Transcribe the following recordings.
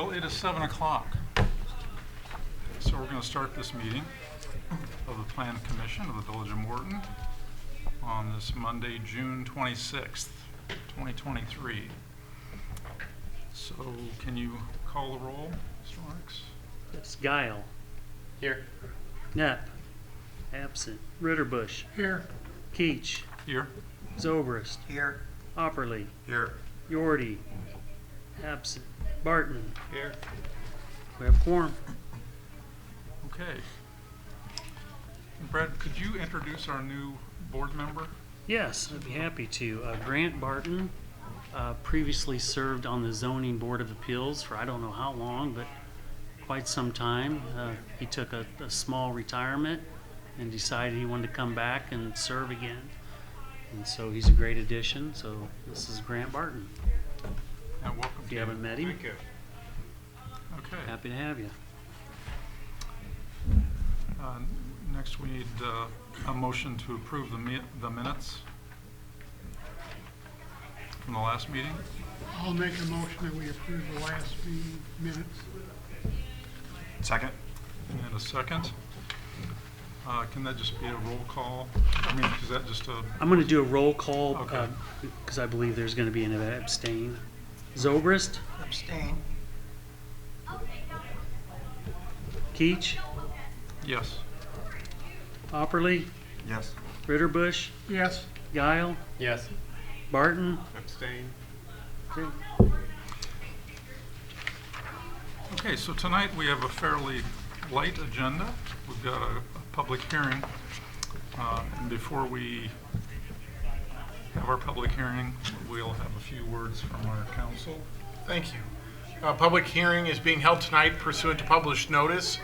Well, it is 7 o'clock, so we're going to start this meeting of the Plan Commission of the Village of Morton on this Monday, June 26th, 2023. So can you call the roll, Mr. Marks? It's Guile. Here. Knapp. Absent. Ritterbusch. Here. Keach. Here. Zobrist. Here. Opperly. Here. Yordi. Absent. Barton. Here. We have quorum. Okay. Brad, could you introduce our new board member? Yes, I'd be happy to. Grant Barton previously served on the Zoning Board of Appeals for I don't know how long, but quite some time. He took a small retirement and decided he wanted to come back and serve again. And so he's a great addition. So this is Grant Barton. And welcome. If you haven't met him, Thank you. Okay. happy to have you. Next, we need a motion to approve the minutes from the last meeting. I'll make a motion that we approve the last meeting minutes. Second. And a second. Can that just be a roll call? I mean, is that just a... I'm going to do a roll call Okay. because I believe there's going to be an abstain. Zobrist, Abstain. Keach, Yes. Opperly, Yes. Ritterbusch, Yes, Guile, Yes. Barton. Abstain. Okay. Okay, so tonight we have a fairly light agenda. We've got a public hearing. And before we have our public hearing, we'll have a few words from our council. Thank you. A public hearing is being held tonight pursuant to published notice.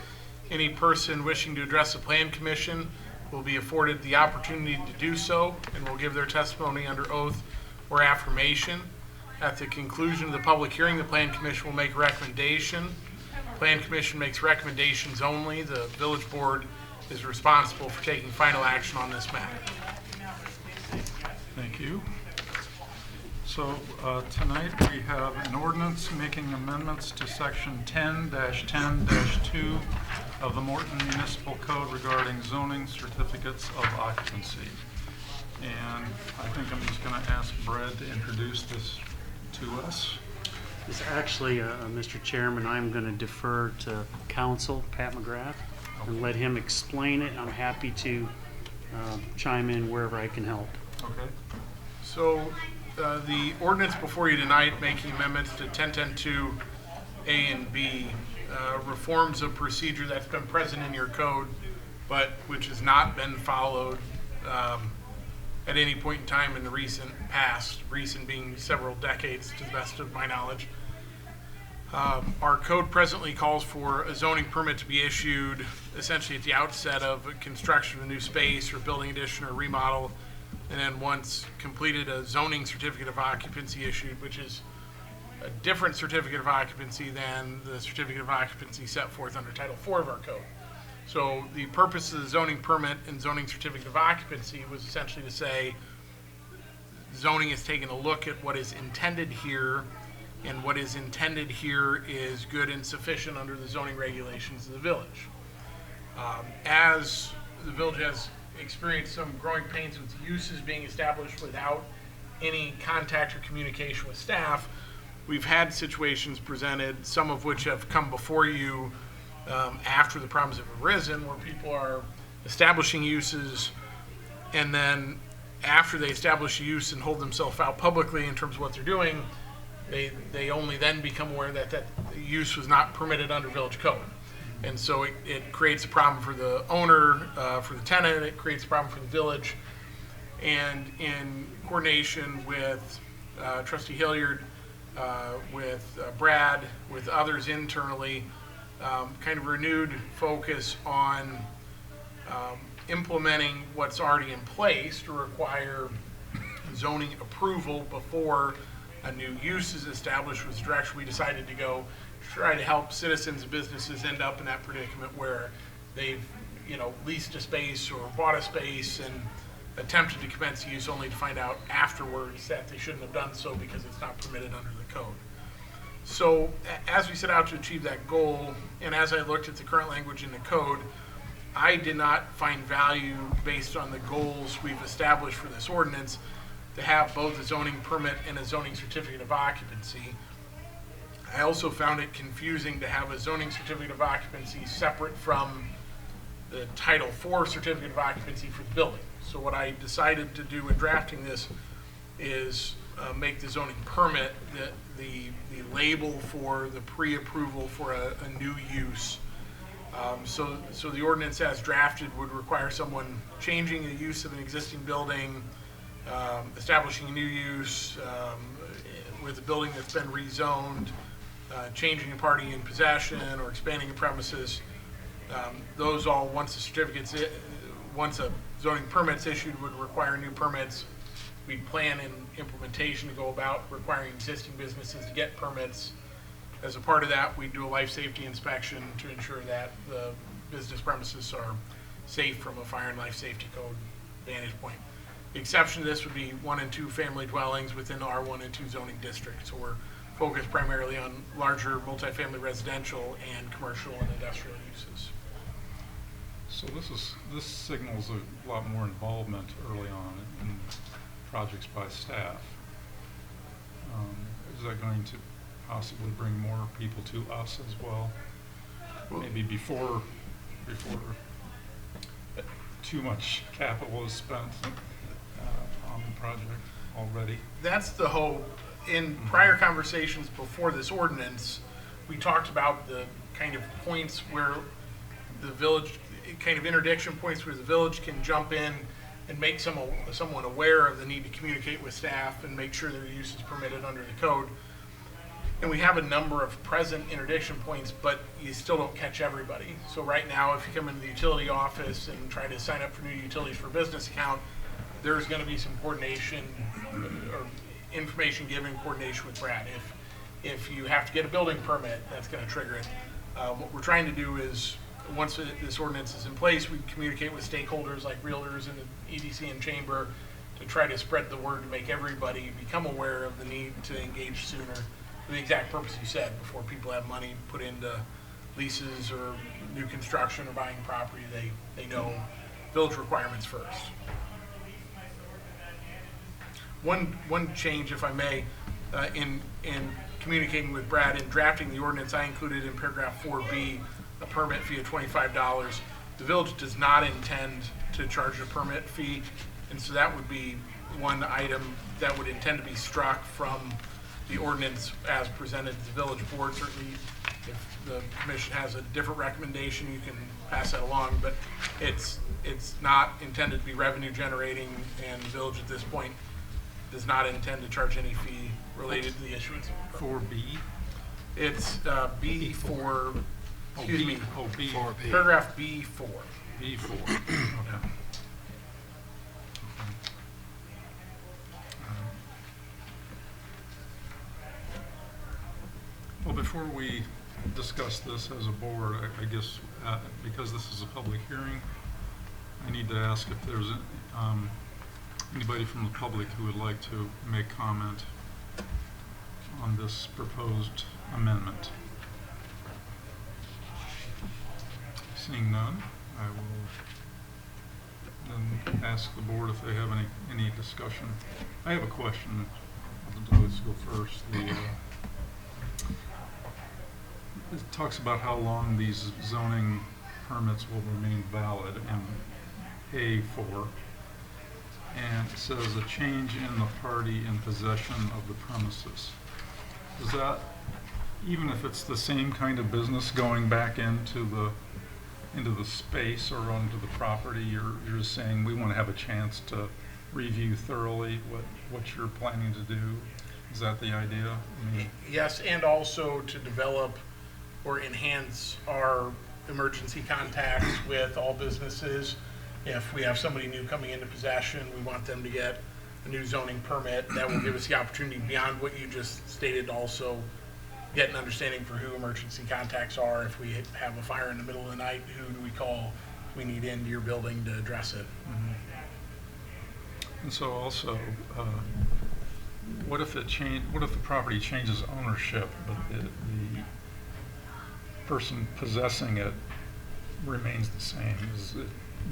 Any person wishing to address the Plan Commission will be afforded the opportunity to do so and will give their testimony under oath or affirmation. At the conclusion of the public hearing, the Plan Commission will make a recommendation. Plan Commission makes recommendations only. The Village Board is responsible for taking final action on this matter. Thank you. So tonight we have an ordinance making amendments to section 10-10-2 of the Morton Municipal Code regarding zoning certificates of occupancy. And I think I'm just going to ask Brad to introduce this to us. It's actually, Mr. Chairman, I'm going to defer to counsel, Pat McGrath, and let him explain it. I'm happy to chime in wherever I can help. Okay. So the ordinance before you tonight making amendments to 10.10.2 A and B reforms a procedure that's been present in your code, but which has not been followed at any point in time in the recent past, recent being several decades to the best of my knowledge. Our code presently calls for a zoning permit to be issued essentially at the outset of a construction of a new space or building addition or remodel, and then once completed, a zoning certificate of occupancy issued, which is a different certificate of occupancy than the certificate of occupancy set forth under Title IV of our code. So the purpose of the zoning permit and zoning certificate of occupancy was essentially to say zoning is taking a look at what is intended here, and what is intended here is good and sufficient under the zoning regulations of the village. As the village has experienced some growing pains with uses being established without any contact or communication with staff, we've had situations presented, some of which have come before you after the problems have arisen, where people are establishing uses, and then after they establish a use and hold themselves out publicly in terms of what they're doing, they only then become aware that that use was not permitted under village code. And so it creates a problem for the owner, for the tenant, it creates a problem for the village. And in coordination with Trustee Hilliard, with Brad, with others internally, kind of renewed focus on implementing what's already in place to require zoning approval before a new use is established was the direction we decided to go to try to help citizens and businesses end up in that predicament where they've, leased a space or bought a space and attempted to commence use only to find out afterwards that they shouldn't have done so because it's not permitted under the code. So as we set out to achieve that goal, and as I looked at the current language in the code, I did not find value based on the goals we've established for this ordinance to have both a zoning permit and a zoning certificate of occupancy. I also found it confusing to have a zoning certificate of occupancy separate from the Title IV certificate of occupancy for the building. So what I decided to do in drafting this is make the zoning permit the label for the pre-approval for a new use. So the ordinance as drafted would require someone changing the use of an existing building, establishing a new use with a building that's been rezoned, changing a party in possession or expanding a premises. Those all, once a zoning permit's issued, would require new permits. We plan in implementation to go about requiring existing businesses to get permits. As a part of that, we do a life safety inspection to ensure that the business premises are safe from a fire and life safety code vantage point. The exception to this would be 1 and 2 family dwellings within R1 and 2 zoning districts. So we're focused primarily on larger multifamily residential and commercial and industrial uses. So this signals a lot more involvement early on in projects by staff. Is that going to possibly bring more people to us as well? Maybe before too much capital is spent on the project already? That's the hope. In prior conversations before this ordinance, we talked about the kind of points where the village, kind of interdiction points where the village can jump in and make someone aware of the need to communicate with staff and make sure their use is permitted under the code. And we have a number of present interdiction points, but you still don't catch everybody. So right now, if you come into the utility office and try to sign up for new utilities for a business account, there's going to be some coordination or information given in coordination with Brad. If you have to get a building permit, that's going to trigger it. What we're trying to do is, once this ordinance is in place, we communicate with stakeholders like realtors and the EDC and chamber to try to spread the word to make everybody become aware of the need to engage sooner. For the exact purpose you said, before people have money put into leases or new construction or buying property, they know village requirements first. One change, if I may, in communicating with Brad in drafting the ordinance, I included in paragraph 4B a permit fee of $25. The village does not intend to charge a permit fee, and so that would be one item that would intend to be struck from the ordinance as presented to the village board. Certainly, if the commission has a different recommendation, you can pass that along, but it's not intended to be revenue generating, and the village at this point does not intend to charge any fee related to the issuance. 4B? It's B for, excuse me, B. paragraph B4. B4. Okay. Well, before we discuss this as a board, I guess because this is a public hearing, I need to ask if there's anybody from the public who would like to make comment on this proposed amendment. Seeing none, I will then ask the board if they have any discussion. I have a question. Let's go first. It talks about how long these zoning permits will remain valid in A4. And it says a change in the party in possession of the premises. Is that, even if it's the same kind of business going back into the space or onto the property, you're saying we want to have a chance to review thoroughly what you're planning to do? Is that the idea? I mean, Yes, and also to develop or enhance our emergency contacts with all businesses. If we have somebody new coming into possession, we want them to get a new zoning permit. That will give us the opportunity, beyond what you just stated, to also get an understanding for who emergency contacts are. If we have a fire in the middle of the night, who do we call? We need into your building to address it. and so also, what if what if the property changes ownership, but the person possessing it remains the same?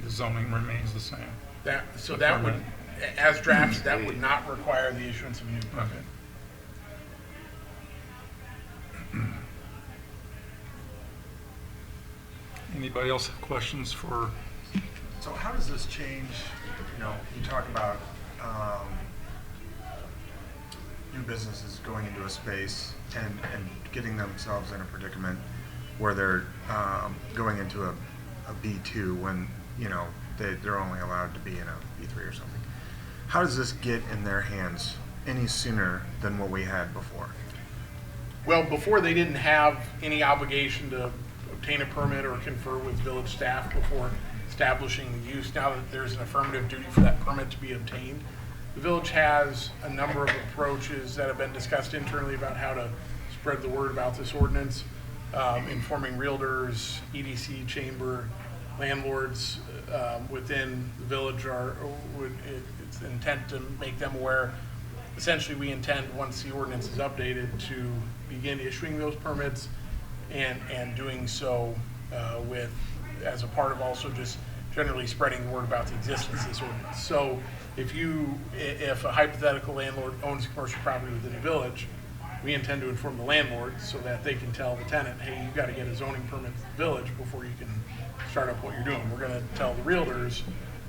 The zoning remains the same? That would, as drafted, that would not require the issuance of a new permit. Anybody else have questions for? So how does this change, you talk about new businesses going into a space and getting themselves in a predicament where they're going into a B2 when, they're only allowed to be in a B3 or something. How does this get in their hands any sooner than what we had before? Well, before they didn't have any obligation to obtain a permit or confer with village staff before establishing the use. Now that there's an affirmative duty for that permit to be obtained, the village has a number of approaches that have been discussed internally about how to spread the word about this ordinance, informing realtors, EDC chamber, landlords within the village it's the intent to make them aware. Essentially, we intend, once the ordinance is updated, to begin issuing those permits and doing so as a part of also just generally spreading the word about the existence of this ordinance. So if a hypothetical landlord owns a commercial property within the village, we intend to inform the landlord so that they can tell the tenant, hey, you've got to get a zoning permit for the village before you can start up what you're doing. We're going to tell the realtors,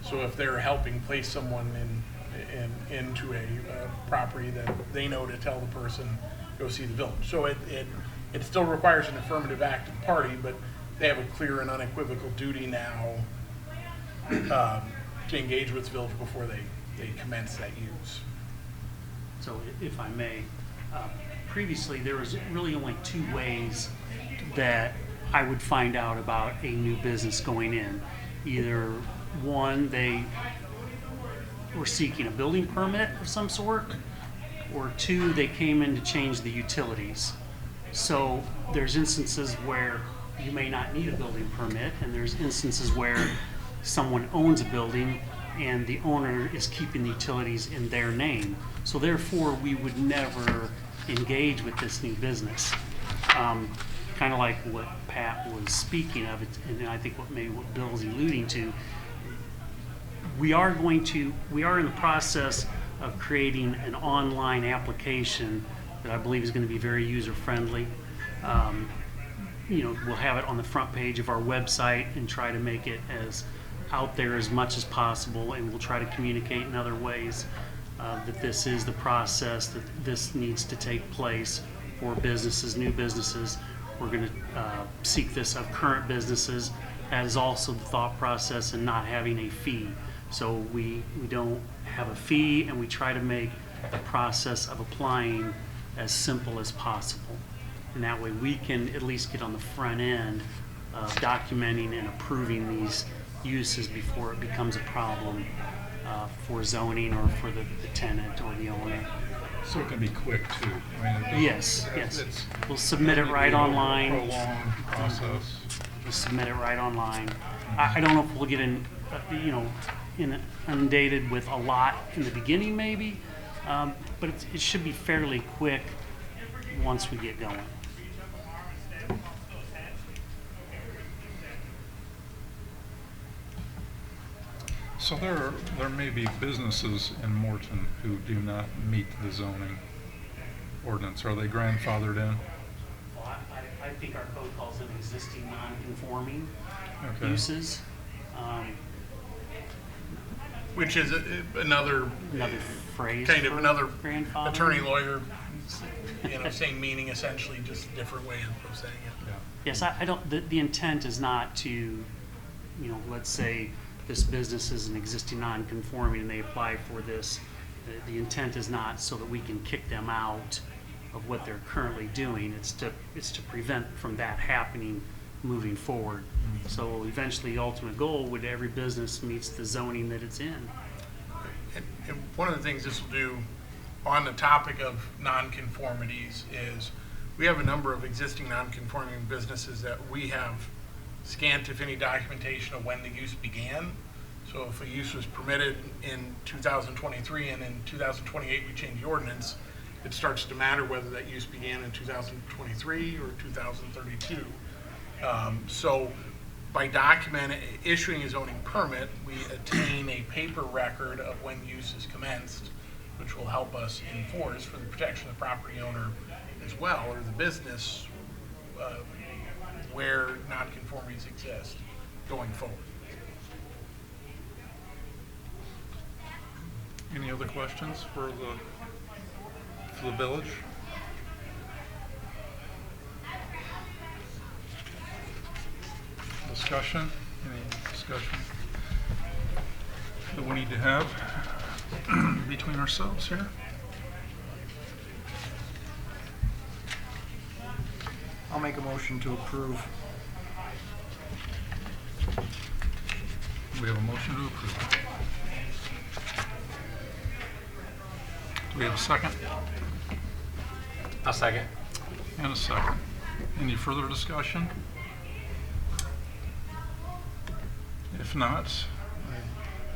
so if they're helping place someone into a property, that they know to tell the person, go see the village. So it still requires an affirmative act of the party, but they have a clear and unequivocal duty now to engage with the village before they commence that use. So if I may, previously there was really only two ways that I would find out about a new business going in. Either one, they were seeking a building permit of some sort, or two, they came in to change the utilities. So there's instances where you may not need a building permit, and there's instances where someone owns a building and the owner is keeping the utilities in their name. So therefore, we would never engage with this new business. Kind of like what Pat was speaking of, and I think what Bill's alluding to. We are in the process of creating an online application that I believe is going to be very user-friendly. We'll have it on the front page of our website and try to make it as out there as much as possible, and we'll try to communicate in other ways that this is the process, that this needs to take place for businesses, new businesses. We're going to seek this of current businesses, as also the thought process in not having a fee. So we don't have a fee, and we try to make the process of applying as simple as possible. And that way we can at least get on the front end of documenting and approving these uses before it becomes a problem for zoning or for the tenant or the owner. So it can be quick too. Yes. We'll submit it right online. Prolonged process. We'll submit it right online. I don't know if we'll get inundated with a lot in the beginning maybe, but it should be fairly quick once we get going. So there may be businesses in Morton who do not meet the zoning ordinance. Are they grandfathered in? Well, I think our code calls them existing non-conforming Okay. uses. Which is another Phrase kind of for another grandfather. attorney lawyer, same meaning essentially, just a different way of saying it. Yeah. Yes, I don't. The intent is not to, let's say this business is an existing non-conforming and they apply for this. The intent is not so that we can kick them out of what they're currently doing. It's to prevent from that happening moving forward. So eventually, the ultimate goal would every business meets the zoning that it's in. And one of the things this will do on the topic of nonconformities is we have a number of existing nonconforming businesses that we have scant, if any, documentation of when the use began. So if a use was permitted in 2023 and in 2028 we change the ordinance, it starts to matter whether that use began in 2023 or 2032. So by issuing a zoning permit, we attain a paper record of when use is commenced, which will help us enforce for the protection of the property owner as well, or the business where nonconformities exist going forward. Any other questions for the village? Discussion? Any discussion that we need to have between ourselves here? I'll make a motion to approve. We have a motion to approve. Do we have a second? I'll second. And a second. Any further discussion? If not,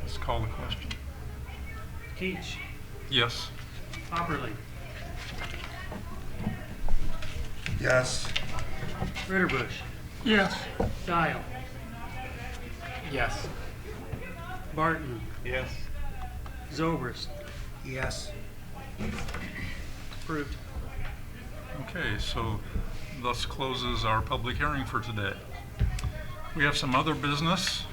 let's call the question. Keach, Yes. Hopperly, Yes. Ritterbusch, Yes. Dial, Yes. Barton, Yes. Zobrist. Yes. Approved. Okay, so thus closes our public hearing for today. We have some other business.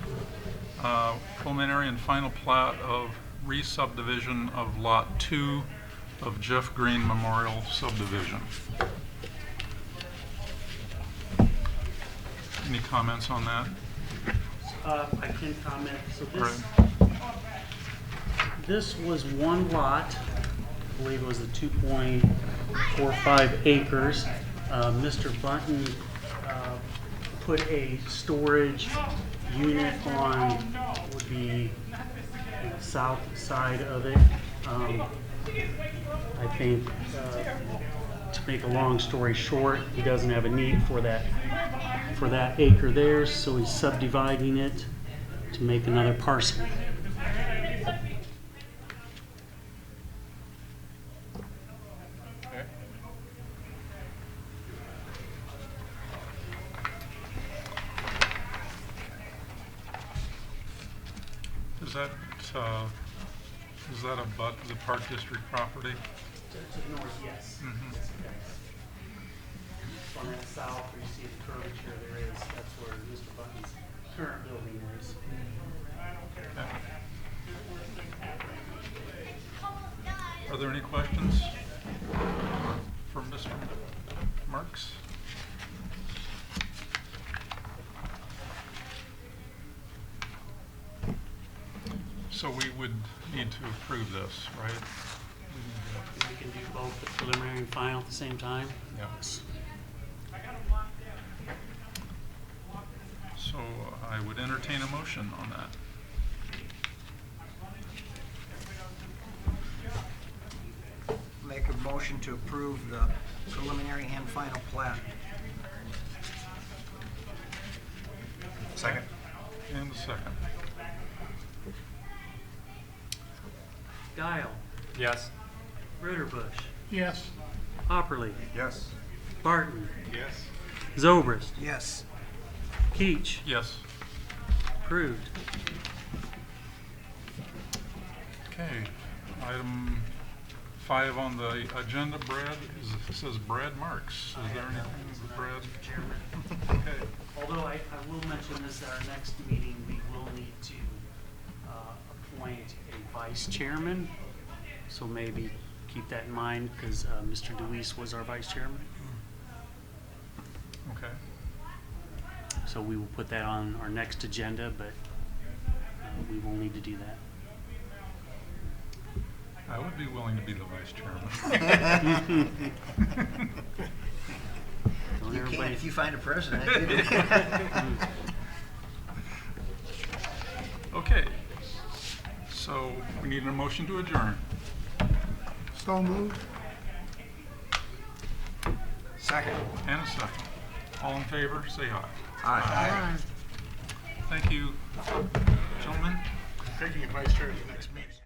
Preliminary and final plat of re-subdivision of Lot 2 of Jeff Green Memorial Subdivision. Any comments on that? I can comment. So Right. this was one lot. I believe it was the 2.45 acres. Mr. Bunton put a storage unit on what would be the south side of it. I think, to make a long story short, he doesn't have a need for that acre there, so he's subdividing it to make another parcel. Okay. Is that abut the Park District property? To the north, yes. On that south, where you see the curvature there is, that's where Mr. Button's current building is. Okay. Are there any questions for Mr. Marks? So we would need to approve this, right? We can do both the preliminary and final at the same time. Yes. So I would entertain a motion on that. Make a motion to approve the preliminary and final plat. Second. And a second. Dial, Yes. Ritterbusch, Yes. Hopperly, Yes. Barton, Yes. Zobrist, Yes. Keach. Yes. Approved. Okay. Item 5 on the agenda, Brad, says Brad Marks. Is there anything with Brad? Chairman. Okay. Although I will mention this at our next meeting, we will need to appoint a vice chairman. So maybe keep that in mind, because Mr. DeWeese was our vice chairman. Okay. So we will put that on our next agenda, but we will need to do that. I would be willing to be the vice chairman. Don't You can everybody- if you find a president. Okay. So we need a motion to adjourn. So moved. Second. And a second. All in favor, say aye. Aye. Aye. Thank you, gentlemen. picking a vice chair at the next meeting.